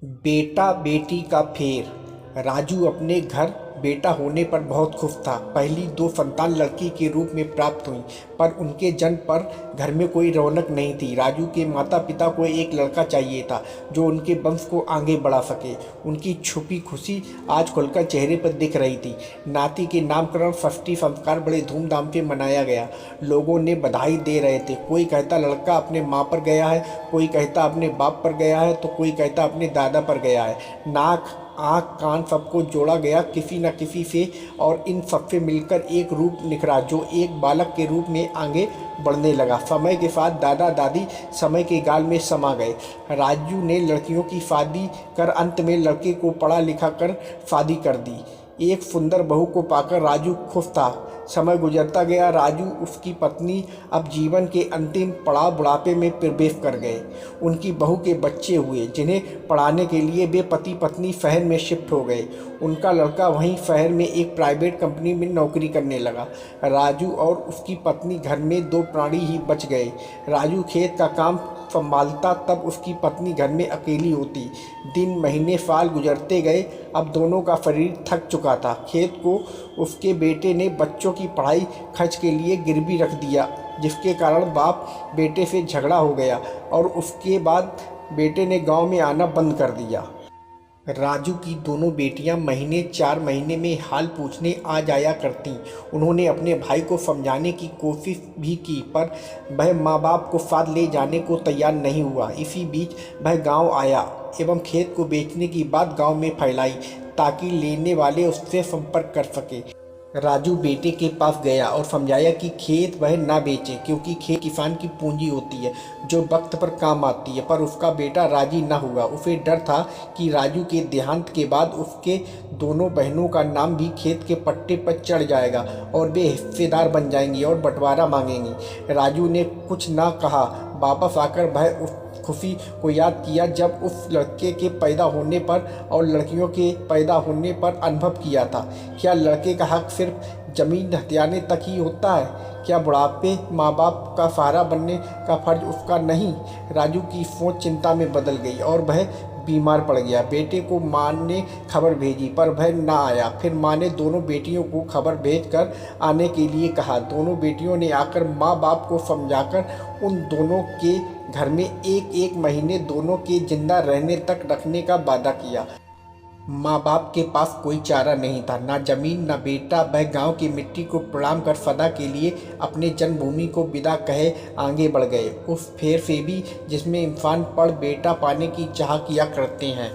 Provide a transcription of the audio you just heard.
बेटा बेटी का फेर। राजू अपने घर बेटा होने पर बहुत खुश था। पहली दो संतान लड़की के रूप में प्राप्त हुई, पर उनके जन्म पर घर में कोई रौनक नहीं थी। राजू के माता पिता को एक लड़का चाहिए था जो उनके वंश को आगे बढ़ा सके। उनकी छुपी खुशी आज खुलकर चेहरे पर दिख रही थी। नाती के नामकरण षष्ठी संस्कार बड़े धूमधाम से मनाया गया। लोगों ने बधाई दे रहे थे। कोई कहता लड़का अपने माँ पर गया है, कोई कहता अपने बाप पर गया है, तो कोई कहता अपने दादा पर गया है। नाक आँख कान सबको जोड़ा गया किसी न किसी से, और इन सबसे मिलकर एक रूप निखरा जो एक बालक के रूप में आगे बढ़ने लगा। समय के साथ दादा दादी समय के गाल में समा गए। राजू ने लड़कियों की शादी कर अंत में लड़के को पढ़ा लिखा कर शादी कर दी। एक सुंदर बहू को पाकर राजू खुश था। समय गुजरता गया। राजू उसकी पत्नी अब जीवन के अंतिम पड़ाव बुढ़ापे में प्रवेश कर गए। उनकी बहू के बच्चे हुए जिन्हें पढ़ाने के लिए वे पति पत्नी शहर में शिफ्ट हो गए। उनका लड़का वहीं शहर में एक प्राइवेट कंपनी में नौकरी करने लगा। राजू और उसकी पत्नी घर में दो प्राणी ही बच गए। राजू खेत का काम संभालता, तब उसकी पत्नी घर में अकेली होती। दिन महीने साल गुजरते गए। अब दोनों का शरीर थक चुका था। खेत को उसके बेटे ने बच्चों की पढ़ाई खर्च के लिए गिरवी रख दिया, जिसके कारण बाप बेटे से झगड़ा हो गया और उसके बाद बेटे ने गांव में आना बंद कर दिया। राजू की दोनों बेटियां महीने 4 महीने में हाल पूछने आ जाया करतीं। उन्होंने अपने भाई को समझाने की कोशिश भी की, पर वह माँ बाप को साथ ले जाने को तैयार नहीं हुआ। इसी बीच वह गांव आया एवं खेत को बेचने की बात गांव में फैलाई ताकि लेने वाले उससे संपर्क कर सके। राजू बेटे के पास गया और समझाया कि खेत वह ना बेचे, क्योंकि खेत किसान की पूंजी होती है जो वक्त पर काम आती है। पर उसका बेटा राजी न हुआ। उसे डर था कि राजू के देहांत के बाद उसके दोनों बहनों का नाम भी खेत के पट्टे पर चढ़ जाएगा और वे हिस्सेदार बन जाएंगी और बंटवारा मांगेंगी। राजू ने कुछ ना कहा। वापस आकर वह उस खुशी को याद किया जब उस लड़के के पैदा होने पर और लड़कियों के पैदा होने पर अनुभव किया था। क्या लड़के का हक सिर्फ जमीन हथियाने तक ही होता है? क्या बुढ़ापे माँ बाप का सहारा बनने का फर्ज उसका नहीं? राजू की सोच चिंता में बदल गई और वह बीमार पड़ गया। बेटे को माँ ने खबर भेजी, पर वह ना आया। फिर माँ ने दोनों बेटियों को खबर भेजकर आने के लिए कहा। दोनों बेटियों ने आकर माँ बाप को समझाकर उन दोनों के घर में एक एक महीने दोनों के जिंदा रहने तक रखने का वादा किया। माँ बाप के पास कोई चारा नहीं था, ना जमीन ना बेटा। वह गांव की मिट्टी को प्रणाम कर सदा के लिए अपने जन्मभूमि को विदा कहे आगे बढ़ गए, उस फेर से भी जिसमें इंसान पढ़ बेटा पाने की चाह किया करते हैं।